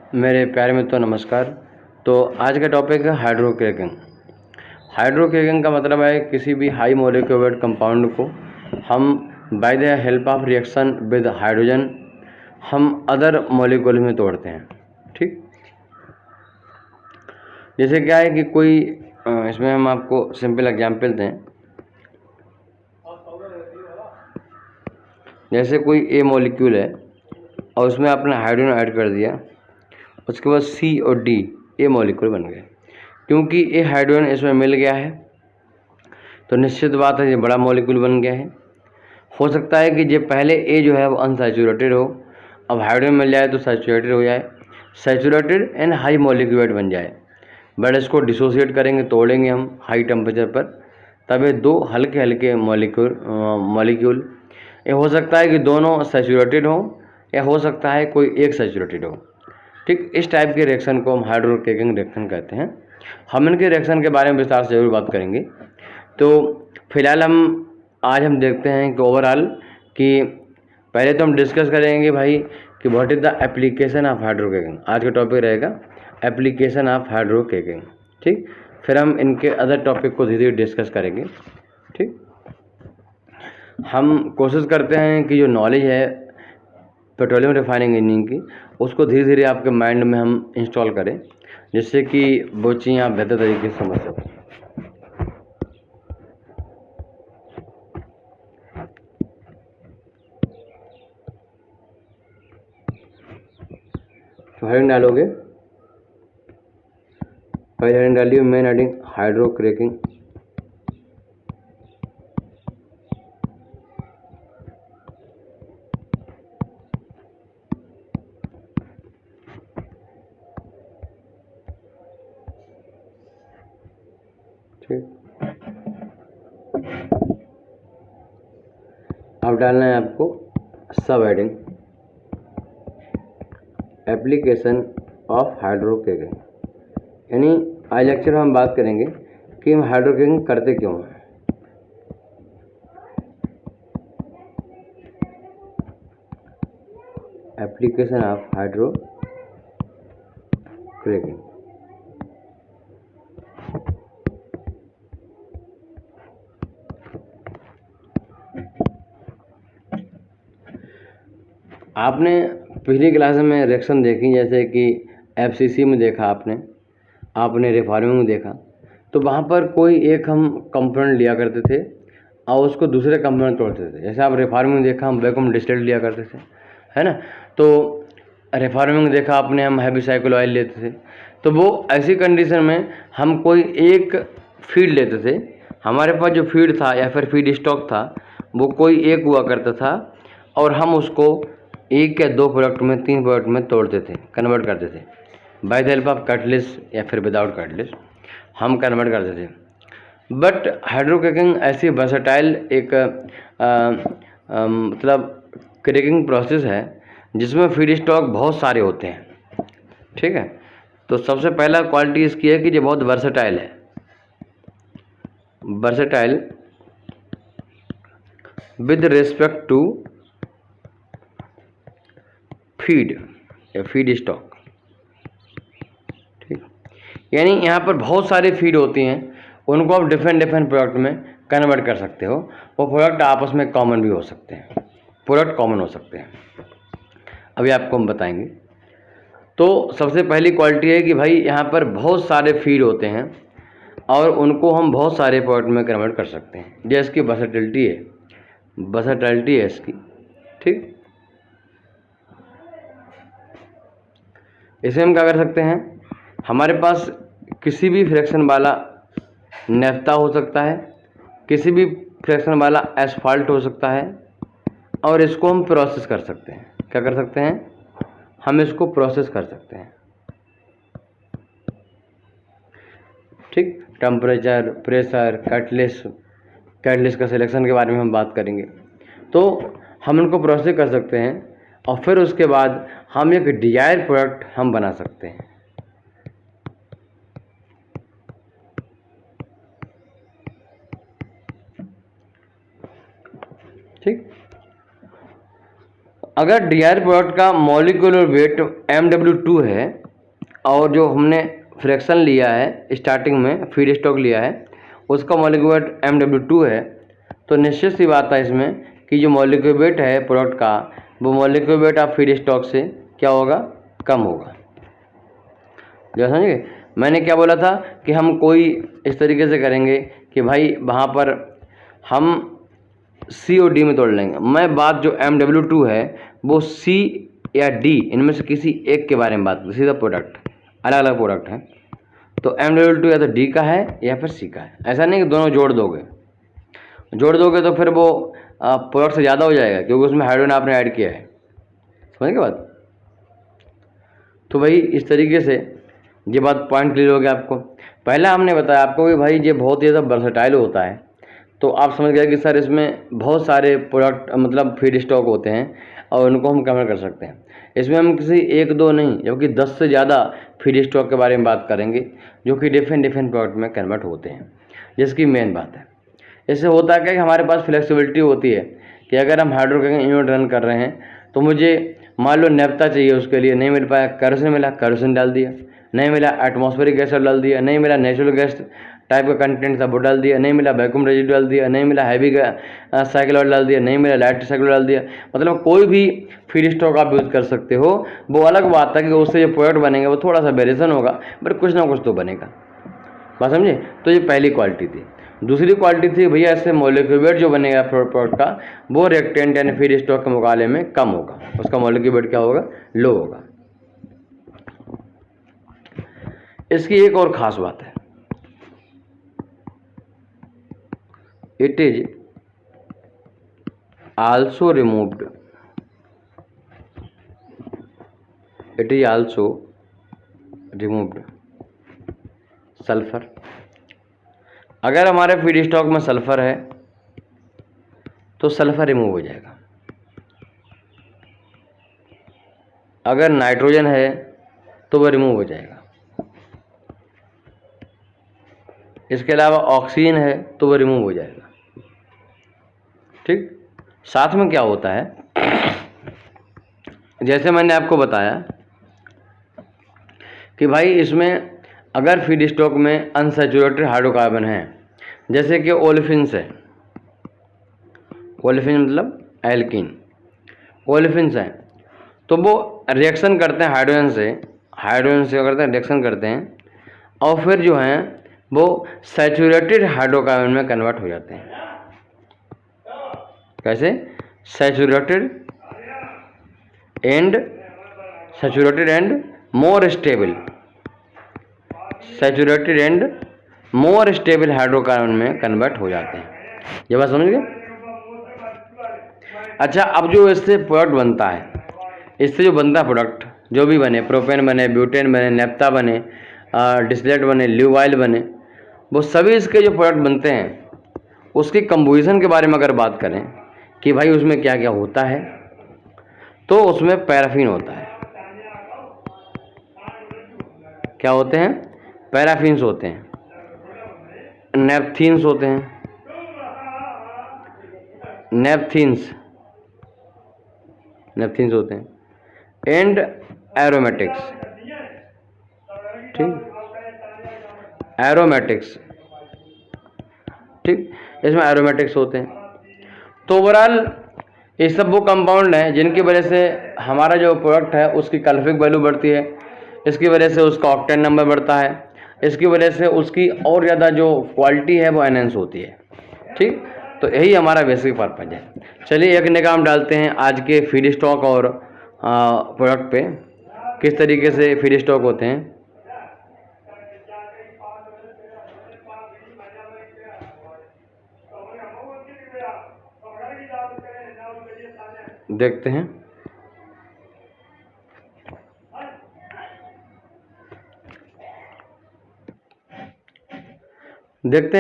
मेरे प्यारे मित्रों नमस्कार। तो आज का टॉपिक है हाइड्रोक्रैकिंग। हाइड्रोक्रैकिंग का मतलब है किसी भी हाई मॉलिक्यूलर वेट कंपाउंड को हम bye the help of reaction with hydrogen हम अदर मॉलिक्यूल में तोड़ते हैं। ठीक, जैसे क्या है कि कोई इसमें हम आपको सिंपल एग्जांपल दें। जैसे कोई ए मॉलिक्यूल है और उसमें आपने हाइड्रोजन ऐड कर दिया, उसके बाद सी और डी ए मॉलिक्यूल बन गए। क्योंकि ए हाइड्रोजन इसमें मिल गया है तो निश्चित बात है ये बड़ा मॉलिक्यूल बन गया है। हो सकता है कि जो पहले ए जो है वो अनसैचुरेटेड हो, अब हाइड्रोजन मिल जाए तो सैचुरेटेड हो जाए, सैचुरेटेड एंड हाई मॉलिक्यूल बन जाए। बट इसको डिसोसिएट करेंगे, तोड़ेंगे हम हाई टेम्परेचर पर, तब ये दो हल्के हल्के मॉलिक्यूल ये हो सकता है कि दोनों सैचुरेटेड हो या हो सकता है कोई एक सैचुरेटेड हो। ठीक, इस टाइप के रिएक्शन को हम हाइड्रोक्रैकिंग रिएक्शन कहते हैं। हम इनके रिएक्शन के बारे में विस्तार से जरूर बात करेंगे। तो फिलहाल आज हम देखते हैं कि ओवरऑल कि पहले तो हम डिस्कस करेंगे भाई कि what is the application of hydrocracking. आज का टॉपिक रहेगा एप्लीकेशन ऑफ हाइड्रोक्रैकिंग। ठीक, फिर हम इनके अदर टॉपिक को धीरे धीरे डिस्कस करेंगे। ठीक, हम कोशिश करते हैं कि जो नॉलेज है पेट्रोलियम रिफाइनिंग इंजीनियरिंग की उसको धीरे धीरे आपके माइंड में हम इंस्टॉल करें, जिससे कि वो चीज़ें आप बेहतर तरीके से समझ सकें। तो हेडिंग डालोगे, पहले हेडिंग डालिए मेन हेडिंग हाइड्रोक्रैकिंग। ठीक, अब डालना है आपको सब हेडिंग एप्लीकेशन ऑफ हाइड्रोक्रैकिंग। यानी आज लेक्चर में हम बात करेंगे कि हम हाइड्रोक्रैकिंग करते क्यों हैं। Application of hydrocracking. आपने पिछली क्लास में रिएक्शन देखी, जैसे कि एफसीसी में देखा आपने रिफॉर्मिंग में देखा। तो वहाँ पर कोई एक हम कंपोनेंट लिया करते थे और उसको दूसरे कंपोनेंट तोड़ते थे। जैसे आप रिफॉर्मिंग में देखा हम वैक्यूम डिस्टिल्ड लिया करते थे, है ना। तो रिफॉर्मिंग में देखा आपने हम हैवी साइकिल ऑयल लेते थे। तो वो ऐसी कंडीशन में हम कोई एक फीड लेते थे, हमारे पास जो फीड था या फिर फीड स्टॉक था वो कोई एक हुआ करता था, और हम उसको एक या दो प्रोडक्ट में, तीन प्रोडक्ट में तोड़ते थे, कन्वर्ट करते थे bye the help of catalyst या फिर विदाउट कैटलिस्ट हम कन्वर्ट करते थे। बट हाइड्रोक्रैकिंग ऐसी वर्सेटाइल एक मतलब क्रैकिंग प्रोसेस है जिसमें फीड स्टॉक बहुत सारे होते हैं। ठीक है, तो सबसे पहला क्वालिटी इसकी है कि ये बहुत वर्सेटाइल है। Versatile with respect to feed या फीड स्टॉक। ठीक, यानी यहाँ पर बहुत सारे फीड होती हैं, उनको आप डिफरेंट डिफरेंट प्रोडक्ट में कन्वर्ट कर सकते हो। वो प्रोडक्ट आपस में कॉमन भी हो सकते हैं, प्रोडक्ट कॉमन हो सकते हैं, अभी आपको हम बताएंगे। तो सबसे पहली क्वालिटी है कि भाई यहाँ पर बहुत सारे फीड होते हैं और उनको हम बहुत सारे प्रोडक्ट में कन्वर्ट कर सकते हैं। जो इसकी वर्सेटिलिटी है इसकी। ठीक, इसे हम क्या कर सकते हैं, हमारे पास किसी भी फ्रैक्शन वाला नेफ्ता हो सकता है, किसी भी फ्रैक्शन वाला एस्फाल्ट हो सकता है, और इसको हम प्रोसेस कर सकते हैं। क्या कर सकते हैं, हम इसको प्रोसेस कर सकते हैं। ठीक, टेम्परेचर, प्रेशर, कैटलिस्ट का सिलेक्शन के बारे में हम बात करेंगे। तो हम इनको प्रोसेस कर सकते हैं और फिर उसके बाद हम एक डिजायर प्रोडक्ट हम बना सकते हैं। ठीक, अगर DRI प्रोडक्ट का मॉलिक्यूलर वेट MW2 है और जो हमने फ्रैक्शन लिया है स्टार्टिंग में फीड स्टॉक लिया है उसका मॉलिक्यूलर वेट MW2 है, तो निश्चित सी बात है इसमें कि जो मॉलिक्यूलर वेट है प्रोडक्ट का वो molecular weight of feed stock से क्या होगा, कम होगा। जो समझिए मैंने क्या बोला था कि हम कोई इस तरीके से करेंगे कि भाई वहाँ पर हम C और D में तोड़ लेंगे। मैं बात जो MW2 है वो C या D इनमें से किसी एक के बारे में बात, सीधा प्रोडक्ट अलग अलग प्रोडक्ट है, तो MW2 या तो D का है या फिर C का है। ऐसा नहीं कि दोनों जोड़ दोगे तो फिर वो प्रोडक्ट से ज़्यादा हो जाएगा क्योंकि उसमें हाइड्रोजन आपने ऐड किया है। समझ के बात। तो भाई इस तरीके से ये बात पॉइंट क्लियर हो गया आपको। पहला हमने बताया आपको कि भाई ये बहुत ही ज़्यादा वर्सेटाइल होता है, तो आप समझ गए कि सर इसमें बहुत सारे प्रोडक्ट मतलब फीड स्टॉक होते हैं और उनको हम कवर कर सकते हैं। इसमें हम किसी एक दो नहीं बल्कि 10 से ज़्यादा फीड स्टॉक के बारे में बात करेंगे जो कि डिफरेंट प्रोडक्ट में कन्वर्ट होते हैं, जिसकी मेन बात है। इससे होता क्या कि हमारे पास फ्लेक्सिबिलिटी होती है कि अगर हम हाइड्रोजन यूनिट रन कर रहे हैं तो मुझे मान लो नेफ्ता चाहिए, उसके लिए नहीं मिल पाया, केरोसिन मिला केरोसिन डाल दिया, नहीं मिला एटमॉस्फेरिक गैस डाल दिया, नहीं मिला नेचुरल गैस टाइप का कंटेंट था वो डाल दिया, नहीं मिला वैक्यूम रेजिड डाल दिया, नहीं मिला हैवी साइकिल ऑयल डाल दिया, नहीं मिला लाइट साइकिल डाल दिया। मतलब कोई भी फीड स्टॉक आप यूज़ कर सकते हो। वो अलग बात है कि उससे जो प्रोडक्ट बनेंगे वो थोड़ा सा वेरिएशन होगा बट कुछ ना कुछ तो बनेगा। बात समझे। तो ये पहली क्वालिटी थी। दूसरी क्वालिटी थी भैया इससे मॉलिक्यूलर वेट जो बनेगा प्रोडक्ट का वो रिएक्टेंट यानी फीड स्टॉक के मुकाबले में कम होगा, उसका मॉलिक्यूलर वेट क्या होगा, लो होगा। इसकी एक और खास बात है, it is also removed sulphur. अगर हमारे फीड स्टॉक में सल्फर है तो सल्फर रिमूव हो जाएगा। अगर नाइट्रोजन है तो वह रिमूव हो जाएगा। इसके अलावा ऑक्सीजन है तो वह रिमूव हो जाएगा। ठीक। साथ में क्या होता है, जैसे मैंने आपको बताया कि भाई इसमें अगर फीड स्टॉक में अनसैचुरेटेड हाइड्रोकार्बन है जैसे कि ओलेफिन्स है, ओलेफिन मतलब एल्कीन, ओलेफिन्स हैं तो वो रिएक्शन करते हैं हाइड्रोजन से करते हैं, रिएक्शन करते हैं और फिर जो हैं वो सैचुरेटेड हाइड्रोकार्बन में कन्वर्ट हो जाते हैं। कैसे, saturated and more stable hydrocarbon में कन्वर्ट हो जाते हैं। ये बात समझ गए। अच्छा, अब जो इससे प्रोडक्ट बनता है, इससे जो बनता है प्रोडक्ट जो भी बने, प्रोपेन बने, ब्यूटेन बने, नेप्था बने, डिस्टिलेट बने, ल्यूब ऑयल बने, वो सभी इसके जो प्रोडक्ट बनते हैं उसकी कंपोजिशन के बारे में अगर बात करें कि भाई उसमें क्या क्या होता है, तो उसमें पैराफिन होता है। क्या होते हैं, पैराफिन्स होते हैं, नेपथीन्स होते हैं, नेपथीन्स होते हैं एंड एरोमेटिक्स। ठीक, एरोमेटिक्स, ठीक, इसमें एरोमेटिक्स होते हैं। तो ओवरऑल ये सब वो कंपाउंड हैं जिनकी वजह से हमारा जो प्रोडक्ट है उसकी कैलोरीफिक वैल्यू बढ़ती है, इसकी वजह से उसका ऑक्टेन नंबर बढ़ता है, इसकी वजह से उसकी और ज़्यादा जो क्वालिटी है वो एनहेंस होती है। ठीक, तो यही हमारा बेसिक पर्पज है। चलिए एक निगाह हम डालते हैं आज के फीड स्टॉक और प्रोडक्ट पे, किस तरीके से फीड स्टॉक होते हैं। देखते हैं,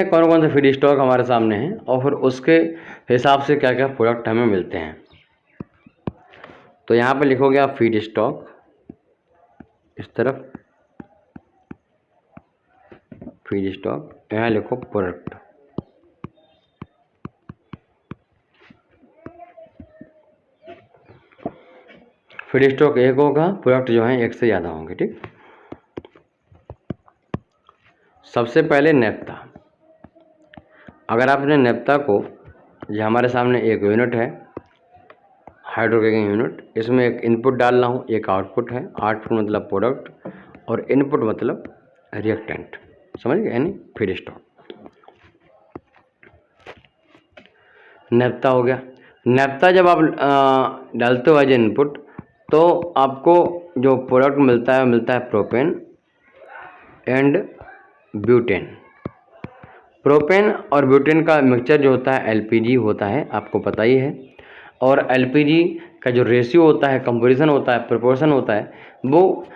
कौन कौन से फीड स्टॉक हमारे सामने हैं और फिर उसके हिसाब से क्या क्या प्रोडक्ट हमें मिलते हैं। तो यहाँ पे लिखोगे आप फीड स्टॉक, इस तरफ फीड स्टॉक, यहाँ लिखो प्रोडक्ट। फीड स्टॉक एक होगा, प्रोडक्ट जो है एक से ज़्यादा होंगे। ठीक, सबसे पहले नेप्था। अगर आपने नेप्था को, ये हमारे सामने एक यूनिट है हाइड्रोकेकिंग यूनिट, इसमें एक इनपुट डाल रहा हूँ, एक आउटपुट है। आउटपुट मतलब प्रोडक्ट और इनपुट मतलब रिएक्टेंट, समझ गए, यानी फीड स्टॉक। नेप्था हो गया। नेप्था जब आप डालते हो एज इनपुट, तो आपको जो प्रोडक्ट मिलता है प्रोपेन एंड ब्यूटेन। प्रोपेन और ब्यूटेन का मिक्सचर जो होता है एलपीजी होता है, आपको पता ही है। और एलपीजी का जो रेशियो होता है, कंपोजिशन होता है, प्रोपोर्शन होता है, वो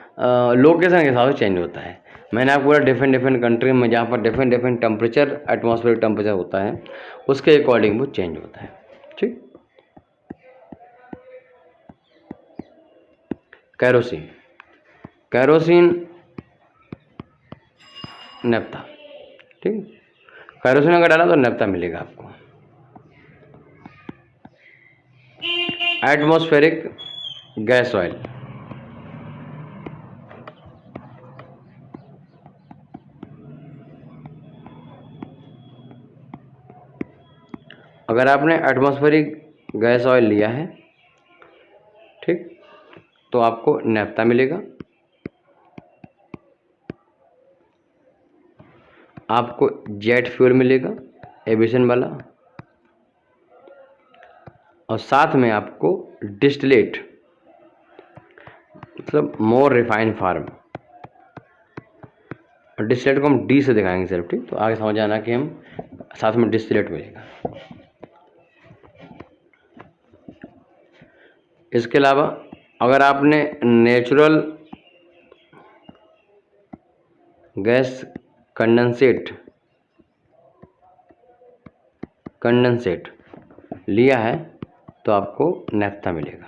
लोकेशन के हिसाब से चेंज होता है। मैंने आपको बोला डिफरेंट कंट्री में जहाँ पर डिफरेंट टेम्परेचर, एटमॉस्फेरिक टेम्परेचर होता है, उसके अकॉर्डिंग वो चेंज होता है। ठीक, कैरोसिन, कैरोसिन नेप्था। ठीक, कैरोसिन अगर डाला तो नेप्था मिलेगा आपको। एटमॉस्फेरिक गैस ऑयल, अगर आपने एटमॉस्फेरिक गैस ऑयल लिया है, ठीक, तो आपको नेप्था मिलेगा। आपको जेट फ्यूल मिलेगा एविएशन वाला, और साथ में आपको डिस्टिलेट मतलब मोर रिफाइंड फार्म। और डिस्टिलेट को हम डी से दिखाएंगे सिर्फ। ठीक, तो आगे समझ आना कि हम साथ में डिस्टिलेट मिलेगा। इसके अलावा अगर आपने नेचुरल गैस कंडेंसेट लिया है तो आपको नेप्था मिलेगा।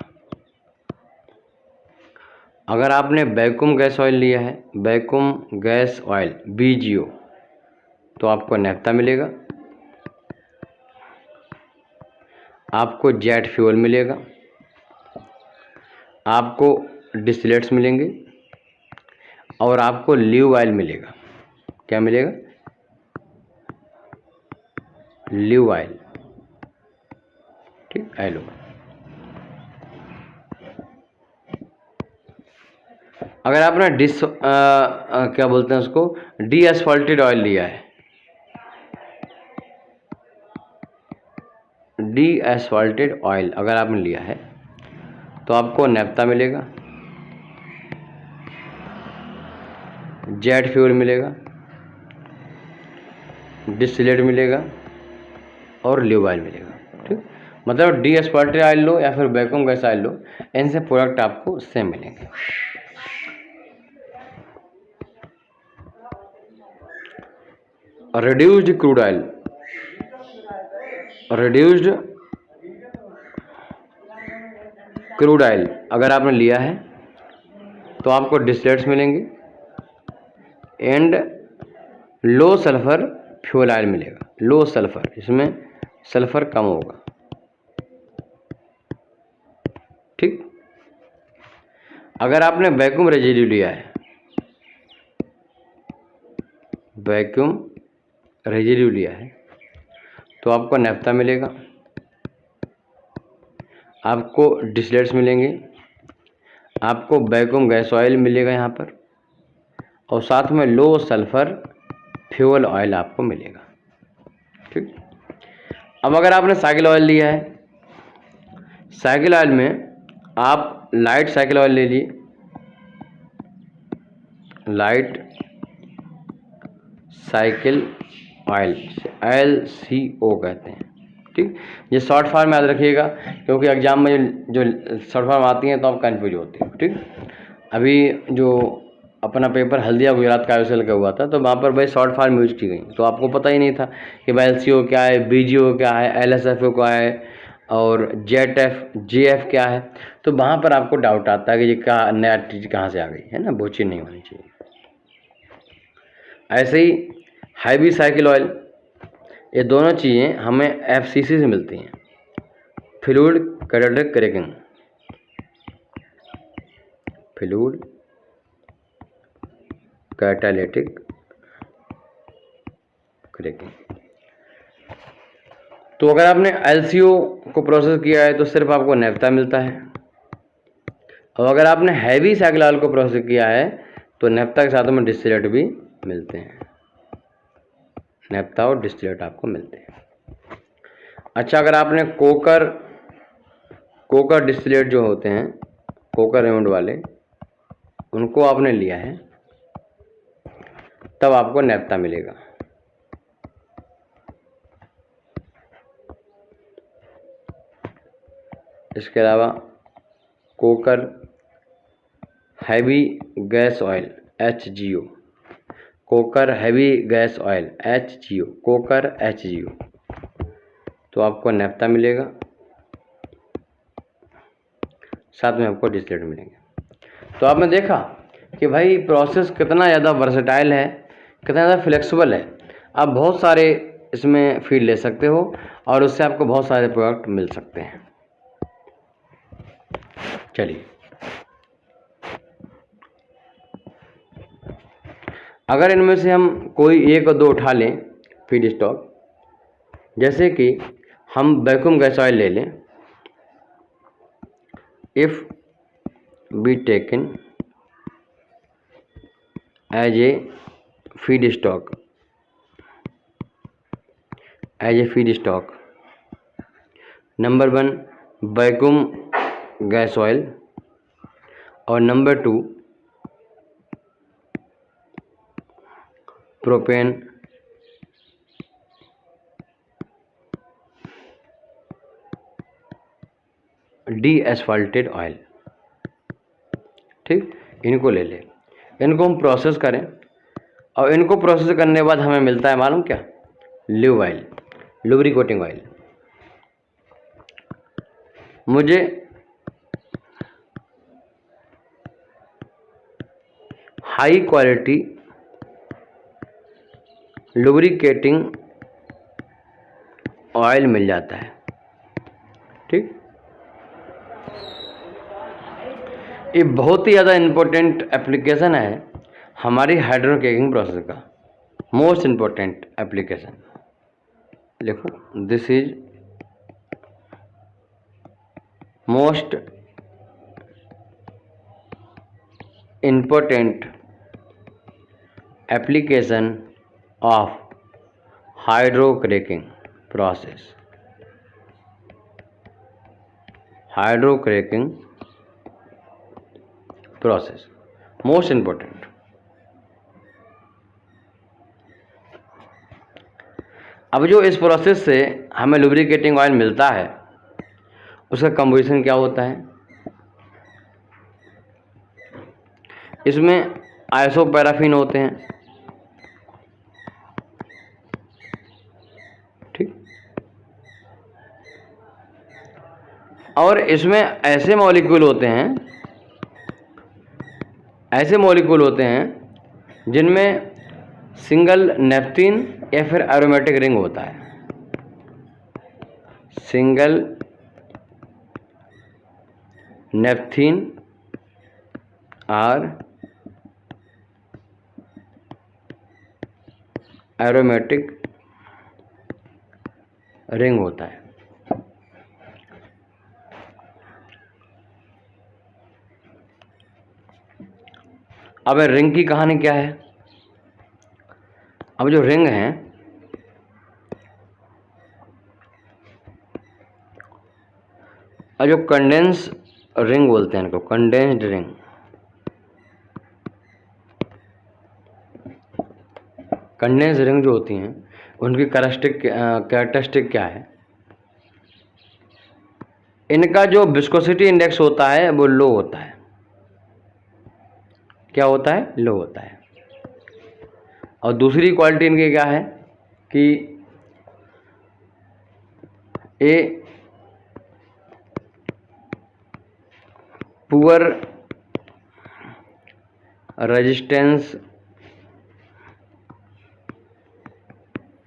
अगर आपने वैक्यूम गैस ऑयल लिया है, वैक्यूम गैस ऑयल VGO, तो आपको नेप्था मिलेगा। आपको जेट फ्यूल मिलेगा, आपको डिस्टिलेट्स मिलेंगे, और आपको ल्यूब ऑयल मिलेगा। क्या मिलेगा? Lube oil. ठीक, एलो। अगर आपने क्या बोलते हैं उसको, डी एस्फाल्टेड ऑयल लिया है, डी एस्फाल्टेड ऑयल अगर आपने लिया है तो आपको नेप्था मिलेगा, जेट फ्यूल मिलेगा, डिस्टिलेट मिलेगा और ल्यूब ऑयल मिलेगा। ठीक, मतलब डी एस्फाल्टेड ऑयल लो या फिर वैक्यूम गैस ऑयल लो, इनसे प्रोडक्ट आपको सेम मिलेंगे। Reduced crude oil, reduced crude oil अगर आपने लिया है तो आपको डिस्टिलेट्स मिलेंगे and low sulphur fuel oil मिलेगा। लो सल्फर, इसमें सल्फर कम होगा। ठीक, अगर आपने वैक्यूम रेजिड्यू लिया है, वैक्यूम रेजिड्यू लिया है तो आपको नेप्था मिलेगा, आपको डिस्टिलेट्स मिलेंगे, आपको वैक्यूम गैस ऑयल मिलेगा यहाँ पर, और साथ में लो सल्फर फ्यूल ऑयल आपको मिलेगा। ठीक, अब अगर आपने साइकिल ऑयल लिया है, साइकिल ऑयल में आप लाइट साइकिल ऑयल ले लिए, लाइट साइकिल ऑयल, LCO कहते हैं। ठीक, ये शॉर्ट फॉर्म याद रखिएगा क्योंकि एग्जाम में जो शॉर्ट फॉर्म आती हैं तो आप कंफ्यूज होते हैं। ठीक, अभी जो अपना पेपर हल्दिया गुजरात का आयोजन का हुआ था तो वहाँ पर भाई शॉर्ट फॉर्म यूज की गई, तो आपको पता ही नहीं था कि भाई LCO क्या है, BGO क्या है, LSFO क्या है और JF क्या है। तो वहाँ पर आपको डाउट आता है कि ये क्या नया चीज़ कहाँ से आ गई है ना, वो चीज़ नहीं होनी चाहिए। ऐसे ही हैवी साइकिल ऑयल, ये दोनों चीज़ें हमें FCC से मिलती हैं, fluid catalytic cracking. Fluid catalytic cracking. तो अगर आपने LCO को प्रोसेस किया है तो सिर्फ आपको नेफ्था मिलता है, और अगर आपने हैवी साइक्ल ऑयल को प्रोसेस किया है तो नेफ्था के साथ में डिस्टिलेट भी मिलते हैं, नेफ्था और डिस्टिलेट आपको मिलते हैं। अच्छा, अगर आपने कोकर डिस्टिलेट जो होते हैं, कोकर रेमंड वाले, उनको आपने लिया है तब आपको नेफ्था मिलेगा। इसके अलावा coker heavy gas oil HGO, coker heavy gas oil HGO, coker HGO, तो आपको नेफ्था मिलेगा, साथ में आपको डिस्टिलेट मिलेंगे। तो आपने देखा कि भाई प्रोसेस कितना ज़्यादा वर्सेटाइल है, कितना ज़्यादा फ्लेक्सिबल है। आप बहुत सारे इसमें फीड ले सकते हो और उससे आपको बहुत सारे प्रोडक्ट मिल सकते हैं। चलिए, अगर इनमें से हम कोई एक और दो उठा लें फीड स्टॉक, जैसे कि हम वैक्यूम गैस ऑयल ले लें, if be taken as a feed stock, number 1 vacuum gas oil और नंबर 2 प्रोपेन डीएस्फाल्टेड ऑयल। ठीक, इनको ले लें, इनको हम प्रोसेस करें और इनको प्रोसेस करने के बाद हमें मिलता है मालूम क्या, ल्यूब ऑयल, लुब्रिकेटिंग ऑयल। मुझे हाई क्वालिटी लुब्रिकेटिंग ऑयल मिल जाता है। ठीक, ये बहुत ही ज़्यादा इम्पोर्टेंट एप्लीकेशन है हमारी हाइड्रोक्रैकिंग प्रोसेस का, मोस्ट इम्पोर्टेंट एप्लीकेशन। लिखो, this is most important application of hydrocracking process, hydrocracking process most important. अब जो इस प्रोसेस से हमें लुब्रिकेटिंग ऑयल मिलता है उसका कंपोजिशन क्या होता है, इसमें आइसोपैराफिन होते हैं। ठीक, और इसमें ऐसे मॉलिक्यूल होते हैं जिनमें सिंगल नेफ्थीन या फिर एरोमेटिक रिंग होता है, सिंगल नेफ्थीन और एरोमेटिक रिंग होता है। अब रिंग की कहानी क्या है, अब जो रिंग है और जो कंडेंस रिंग बोलते हैं इनको, कंडेंस्ड रिंग, कंडेंस रिंग जो होती हैं उनकी कैरेक्टरिस्टिक क्या है, इनका जो विस्कोसिटी इंडेक्स होता है वो लो होता है। क्या होता है, लो होता है। और दूसरी क्वालिटी इनकी क्या है कि a poor resistance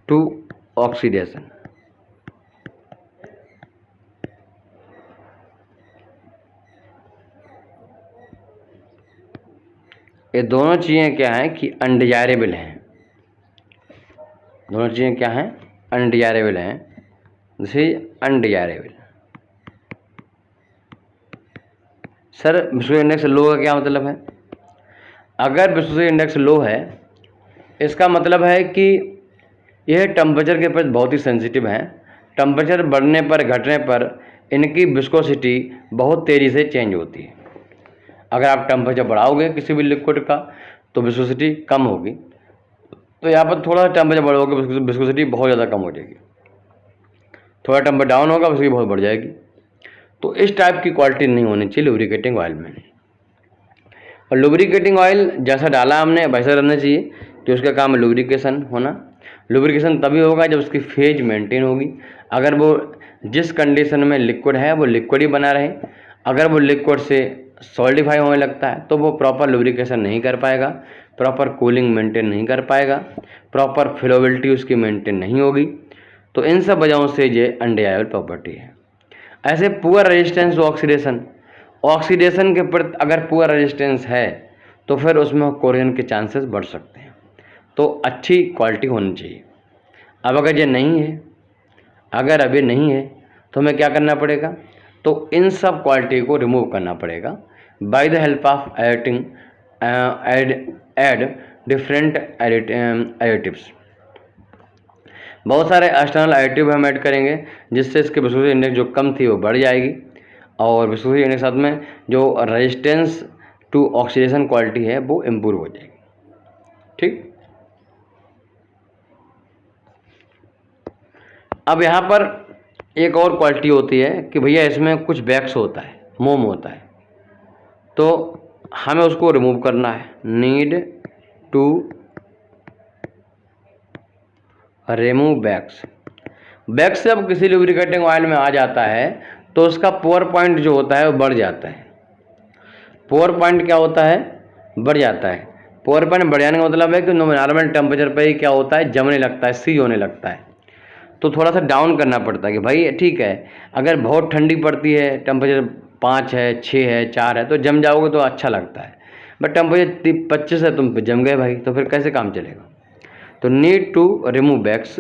to oxidation, ये दोनों चीज़ें क्या हैं कि अनडिजायरेबल हैं। दोनों चीज़ें क्या हैं? अनडिजायरेबल हैं। This is undesirable. Sir viscosity index लो का क्या मतलब है? अगर विस्कोसिटी इंडेक्स लो है इसका मतलब है कि यह टेम्परेचर के प्रति बहुत ही सेंसिटिव है। टेम्परेचर बढ़ने पर घटने पर इनकी विस्कोसिटी बहुत तेज़ी से चेंज होती है। अगर आप टेम्परेचर बढ़ाओगे किसी भी लिक्विड का तो विस्कोसिटी कम होगी, तो यहाँ पर थोड़ा सा टेम्परेचर बढ़ाओगे विस्कोसिटी बहुत ज़्यादा कम हो जाएगी, थोड़ा टेम्परेचर डाउन होगा विस्कोसिटी बहुत बढ़ जाएगी। तो इस टाइप की क्वालिटी नहीं होनी चाहिए लुब्रिकेटिंग ऑयल में। और लुब्रिकेटिंग ऑयल जैसा डाला हमने वैसा रहना चाहिए कि उसका काम है लुब्रिकेशन होना। लुब्रिकेशन तभी होगा जब उसकी फेज मेंटेन होगी। अगर वो जिस कंडीशन में लिक्विड है वो लिक्विड ही बना रहे, अगर वो लिक्विड से सॉलिडिफाई होने लगता है तो वो प्रॉपर लुब्रिकेशन नहीं कर पाएगा, प्रॉपर कूलिंग मेंटेन नहीं कर पाएगा, प्रॉपर फ्लोबिलिटी उसकी मेंटेन नहीं होगी। तो इन सब वजहों से ये अनडिजायरेबल प्रॉपर्टी है। ऐसे poor resistance to oxidation, oxidation के प्रति अगर पुअर रेजिस्टेंस है तो फिर उसमें कोरोजन के चांसेस बढ़ सकते हैं। तो अच्छी क्वालिटी होनी चाहिए। अब अगर ये नहीं है, अगर अभी नहीं है तो हमें क्या करना पड़ेगा? तो इन सब क्वालिटी को रिमूव करना पड़ेगा by the help of editing add different additives. बहुत सारे एक्सटर्नल एडिटिव हम ऐड करेंगे जिससे इसके विस्कोसिटी इंडेक्स जो कम थी वो बढ़ जाएगी और विस्कोसिटी इंडेक्स साथ में जो रेजिस्टेंस टू ऑक्सीडेशन क्वालिटी है वो इम्प्रूव हो जाएगी। ठीक। अब यहाँ पर एक और क्वालिटी होती है कि भैया इसमें कुछ वैक्स होता है, मोम होता है, तो हमें उसको रिमूव करना है। Need to remove wax. Wax जब किसी लुब्रिकेटिंग ऑयल में आ जाता है तो उसका पोर पॉइंट जो होता है वो बढ़ जाता है। पोर पॉइंट क्या होता है? बढ़ जाता है। पोर पॉइंट बढ़ जाने का मतलब है कि नॉर्मल टेम्परेचर पे ही क्या होता है, जमने लगता है, सीज होने लगता है। तो थोड़ा सा डाउन करना पड़ता है कि भाई ठीक है, अगर बहुत ठंडी पड़ती है, टेम्परेचर 5 है, 6 है, 4 है तो जम जाओगे तो अच्छा लगता है, बट टेम्परेचर 25 है तुम जम गए भाई, तो फिर कैसे काम चलेगा? तो need to remove wax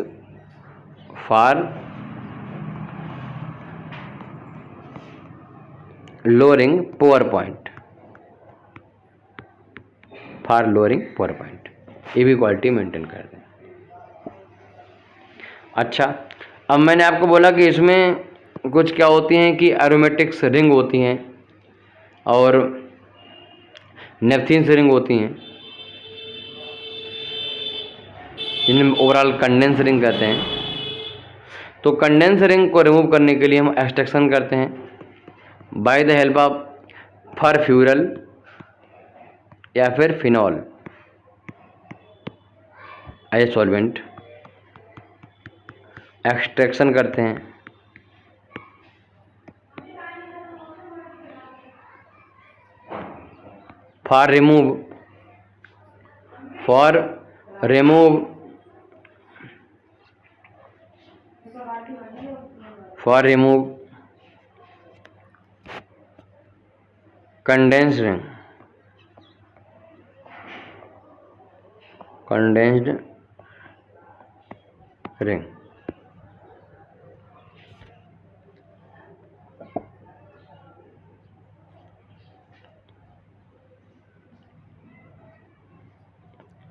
for lowering pour point, for lowering pour point, ये भी क्वालिटी मेंटेन कर दें। अच्छा, अब मैंने आपको बोला कि इसमें कुछ क्या होती हैं कि एरोमेटिक्स रिंग होती हैं और नेपथीन्स रिंग होती हैं जिन्हें ओवरऑल कंडेंस रिंग कहते हैं। तो कंडेंस रिंग को रिमूव करने के लिए हम एक्सट्रैक्शन करते हैं by the help of furfural या फिर phenol as a solvent extraction करते हैं। For remove condensed ring.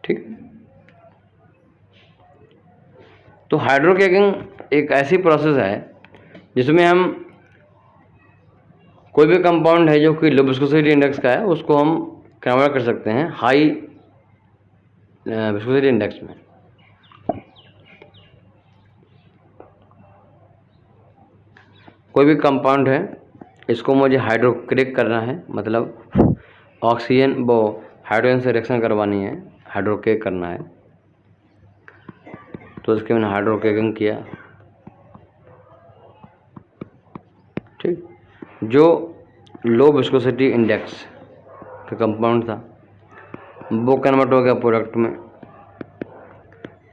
ठीक। तो हाइड्रोकेकिंग एक ऐसी प्रोसेस है जिसमें हम कोई भी कंपाउंड है जो कि लो विस्कोसिटी इंडेक्स का है उसको हम कन्वर्ट कर सकते हैं हाई विस्कोसिटी इंडेक्स में। कोई भी कंपाउंड है इसको मुझे हाइड्रोक्रेक करना है, मतलब ऑक्सीजन वो हाइड्रोजन से रिएक्शन करवानी है, हाइड्रोक्रेक करना है। तो इसके मैंने हाइड्रोक्रेकिंग किया। ठीक। जो लो विस्कोसिटी इंडेक्स का कंपाउंड था वो कन्वर्ट हो गया प्रोडक्ट में,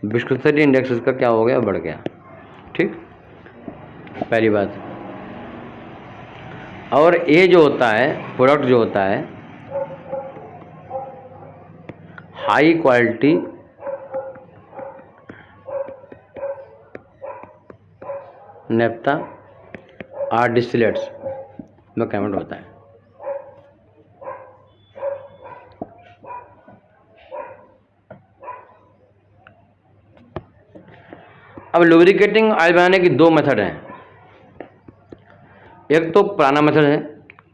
विस्कोसिटी इंडेक्स इसका क्या हो गया, बढ़ गया। ठीक, पहली बात। और ये जो होता है प्रोडक्ट जो होता है हाई क्वालिटी नेप्था आर डिस्टिलेट्स में कन्वर्ट होता है। अब लुब्रिकेटिंग ऑयल बनाने की दो मेथड हैं। एक तो पुराना मेथड है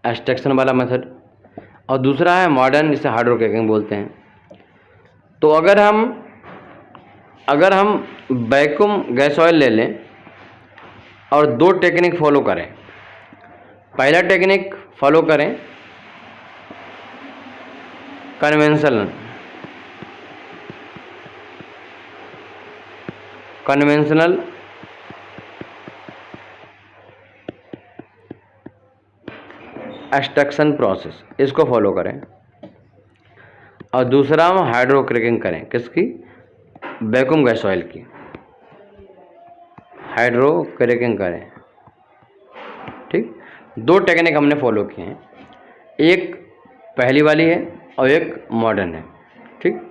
एक्सट्रैक्शन वाला मेथड, और दूसरा है मॉडर्न, जिसे हाइड्रोक्रैकिंग बोलते हैं। तो अगर हम वैक्यूम गैस ऑयल ले लें और दो टेक्निक फॉलो करें। पहला टेक्निक फॉलो करें कन्वेंशनल एक्सट्रैक्शन प्रोसेस, इसको फॉलो करें, और दूसरा हम हाइड्रोक्रैकिंग करें। किसकी? वैक्यूम गैस ऑयल की हाइड्रोक्रैकिंग करें। ठीक, दो टेक्निक हमने फॉलो किए हैं, एक पहली वाली है और एक मॉडर्न है। ठीक,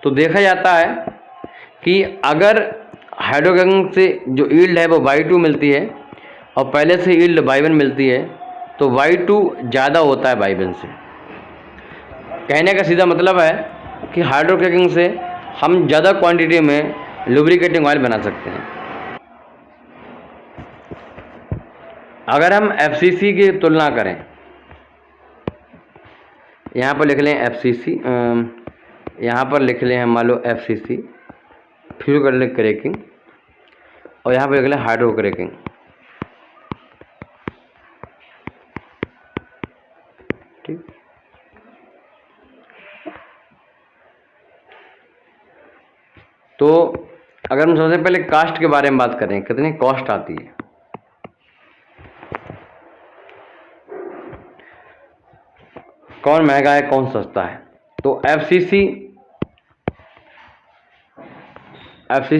तो देखा जाता है कि अगर हाइड्रोक्रैकिंग से जो यील्ड है वो Y2 मिलती है और पहले से यील्ड Y1 मिलती है, तो Y2 ज़्यादा होता है Y1 से। कहने का सीधा मतलब है कि हाइड्रोक्रैकिंग से हम ज़्यादा क्वांटिटी में लुब्रिकेटिंग ऑयल बना सकते हैं। अगर हम FCC की तुलना करें, यहाँ पर लिख लें FCC, यहाँ पर लिख लें हम मान लो FCC, फिर कर लें क्रैकिंग, और यहाँ पर लिख लें हाइड्रोक्रैकिंग। ठीक, तो अगर हम सबसे पहले कॉस्ट के बारे में बात करें, कितनी कॉस्ट आती है। कौन महंगा है, कौन सस्ता है? तो FCC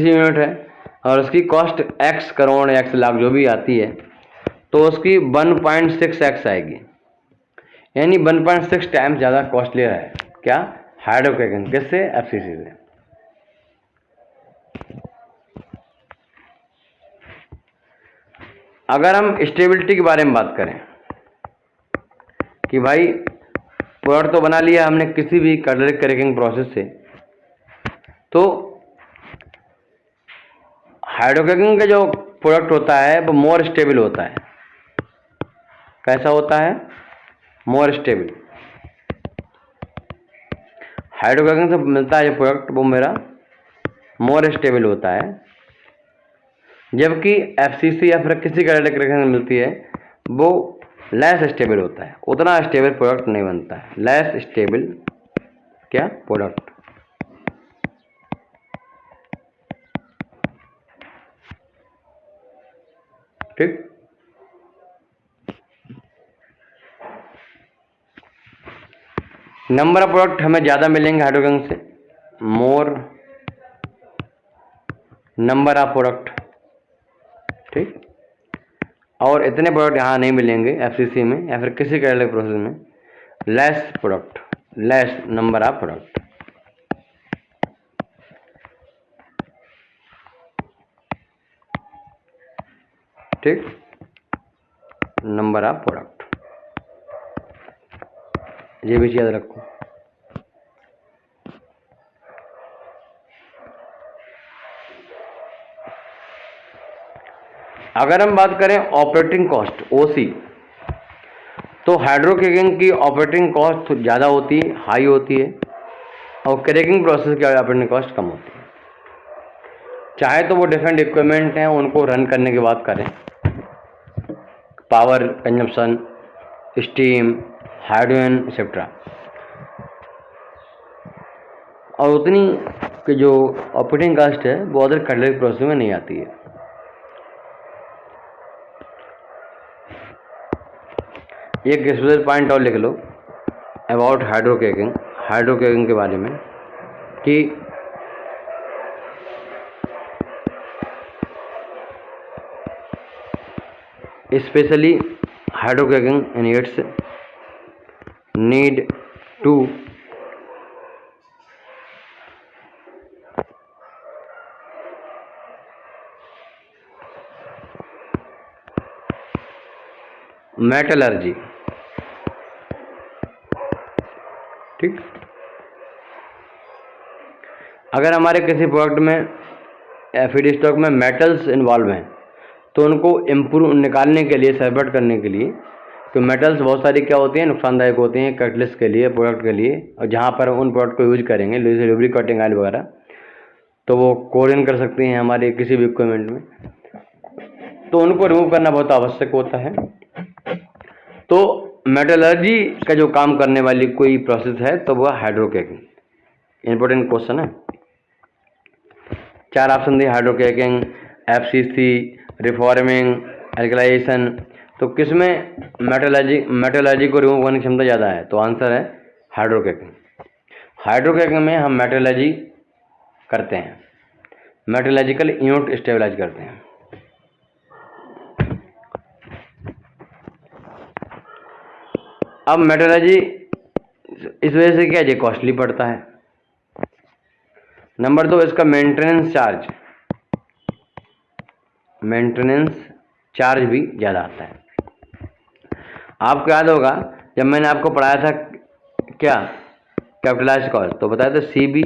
यूनिट है और उसकी cost X crore X lakh जो भी आती है, तो उसकी 1.6x आएगी, यानी 1.6 टाइम्स ज़्यादा कॉस्टली है। क्या? हाइड्रोक्रैकिंग। किससे? FCC से। अगर हम स्टेबिलिटी के बारे में बात करें कि भाई प्रोडक्ट तो बना लिया हमने किसी भी कैटलिटिक क्रैकिंग प्रोसेस से, तो हाइड्रोक्रैकिंग का जो प्रोडक्ट होता है वो मोर स्टेबल होता है। कैसा होता है? More stable. हाइड्रोक्रैकिंग से मिलता है जो प्रोडक्ट वो मेरा मोर स्टेबल होता है, जबकि FCC या फिर किसी कैटलिटिक क्रैकिंग में मिलती है वो लेस स्टेबल होता है, उतना स्टेबल प्रोडक्ट नहीं बनता है। लेस स्टेबल क्या प्रोडक्ट। ठीक, नंबर ऑफ प्रोडक्ट हमें ज़्यादा मिलेंगे हाइड्रोक्रैकिंग से, मोर नंबर ऑफ प्रोडक्ट। ठीक, और इतने प्रोडक्ट यहाँ नहीं मिलेंगे FCC में या फिर किसी कैटलिटिक प्रोसेस में। Less product, less number of product. ठीक, नंबर ऑफ प्रोडक्ट, ये भी याद रखो। अगर हम बात करें ऑपरेटिंग कॉस्ट OC, तो हाइड्रोक्रैकिंग की ऑपरेटिंग कॉस्ट ज़्यादा होती है, हाई होती है, और क्रैकिंग प्रोसेस की ऑपरेटिंग कॉस्ट कम होती है। चाहे तो वो डिफरेंट इक्विपमेंट हैं, उनको रन करने की बात करें, power consumption, steam, hydrogen etcetera, और उतनी कि जो ऑपरेटिंग कॉस्ट है वो अदर कैटलिटिक प्रोसेस में नहीं आती है। एक स्पेशल पॉइंट और लिख लो अबाउट हाइड्रोक्रैकिंग के बारे में कि specially hydrocracking units need to metallurgy. ठीक, अगर हमारे किसी प्रोडक्ट में फीड स्टॉक में मेटल्स इन्वॉल्व हैं तो उनको इम्प्रूव निकालने के लिए, सेपरेट करने के लिए, तो मेटल्स बहुत सारी क्या होती हैं, नुकसानदायक होती हैं कैटलिस्ट के लिए, प्रोडक्ट के लिए, और जहाँ पर उन प्रोडक्ट को यूज करेंगे जैसे लुब्रिकेटिंग ऑयल वगैरह, तो वो कोरिन कर सकती हैं हमारे किसी भी इक्विपमेंट में, तो उनको रिमूव करना बहुत आवश्यक होता है। तो मेटलर्जी का जो काम करने वाली कोई प्रोसेस है तो वह हाइड्रोकैकिंग। इंपॉर्टेंट क्वेश्चन है, 4 ऑप्शन दिए, हाइड्रोकैकिंग, FCC, रिफॉर्मिंग, एल्कलाइजेशन। तो किस में मेटलर्जी को रिमूव करने की क्षमता ज़्यादा है? तो आंसर है हाइड्रोकैकिंग। हाइड्रोकैकिंग में हम मेटलर्जी करते हैं, मेटलर्जिकल यूनिट स्टेबलाइज करते हैं। अब मेटलर्जी इस वजह से क्या है, कॉस्टली पड़ता है। नंबर 2, इसका मेंटेनेंस चार्ज भी ज़्यादा आता है। आपको याद होगा जब मैंने आपको पढ़ाया था क्या, कैपिटलाइज कॉस्ट, तो बताया था CB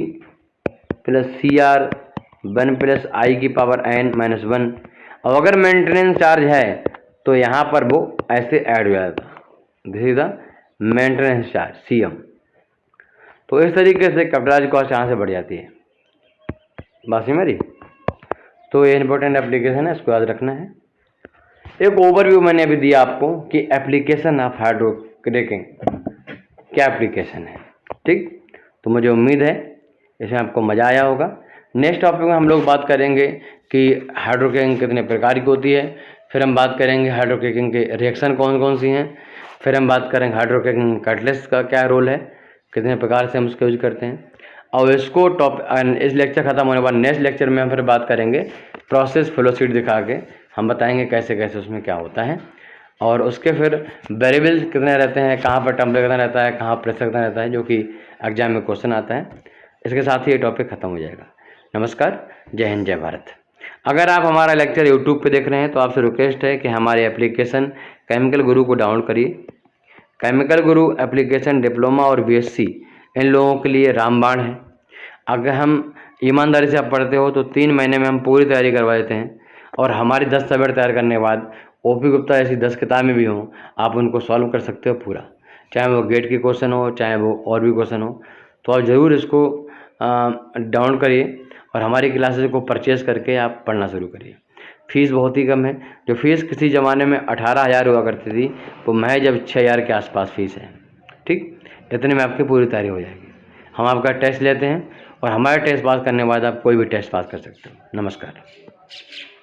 plus CR 1 plus I की पावर n-1। और अगर मेंटेनेंस चार्ज है तो यहाँ पर वो ऐसे ऐड हो जाता, this is the maintenance charge CM। तो इस तरीके से कैपिटलाइज कॉस्ट यहाँ से बढ़ जाती है। बात समझ मेरी? तो ये इंपॉर्टेंट एप्लीकेशन है, इसको याद रखना है। एक ओवरव्यू मैंने अभी दिया आपको कि एप्लीकेशन ऑफ हाइड्रोकैकिंग क्या एप्लीकेशन है। ठीक, तो मुझे उम्मीद है इसमें आपको मज़ा आया होगा। नेक्स्ट टॉपिक में हम लोग बात करेंगे कि हाइड्रोकैकिंग कितने प्रकार की होती है, फिर हम बात करेंगे हाइड्रोकैकिंग के रिएक्शन कौन कौन सी हैं, फिर हम बात करेंगे हाइड्रोकैकिंग कैटलिस्ट का क्या रोल है, कितने प्रकार से हम उसका यूज करते हैं। और इसको इस लेक्चर खत्म होने के बाद नेक्स्ट लेक्चर में हम फिर बात करेंगे प्रोसेस फ्लो शीट दिखा के, हम बताएंगे कैसे कैसे उसमें क्या होता है, और उसके फिर वेरिएबल्स कितने रहते हैं, कहाँ पर टेम्परेचर कितना रहता है, कहाँ प्रेशर कितना रहता है, जो कि एग्जाम में क्वेश्चन आता है। इसके साथ ही ये टॉपिक खत्म हो जाएगा। नमस्कार, जय हिंद, जय भारत। अगर आप हमारा लेक्चर यूट्यूब पे देख रहे हैं तो आपसे रिक्वेस्ट है कि हमारी एप्लीकेशन केमिकल गुरु को डाउनलोड करिए। केमिकल गुरु एप्लीकेशन डिप्लोमा और BSc इन लोगों के लिए रामबाण है। अगर हम ईमानदारी से आप पढ़ते हो तो 3 महीने में हम पूरी तैयारी करवा देते हैं, और हमारी 10 सब्जेक्ट तैयार करने के बाद OP गुप्ता ऐसी 10 किताबें भी हों, आप उनको सॉल्व कर सकते हो पूरा, चाहे वो गेट की क्वेश्चन हो, चाहे वो और भी क्वेश्चन हो। तो आप ज़रूर इसको डाउनलोड करिए और हमारी क्लासेस को परचेज़ करके आप पढ़ना शुरू करिए। फ़ीस बहुत ही कम है, जो फ़ीस किसी ज़माने में 18,000 हुआ करती थी वो महज अब 6,000 के आसपास फ़ीस है। ठीक, इतने में आपकी पूरी तैयारी हो जाएगी। हम आपका टेस्ट लेते हैं और हमारे टेस्ट पास करने के बाद आप कोई भी टेस्ट पास कर सकते हो। नमस्कार।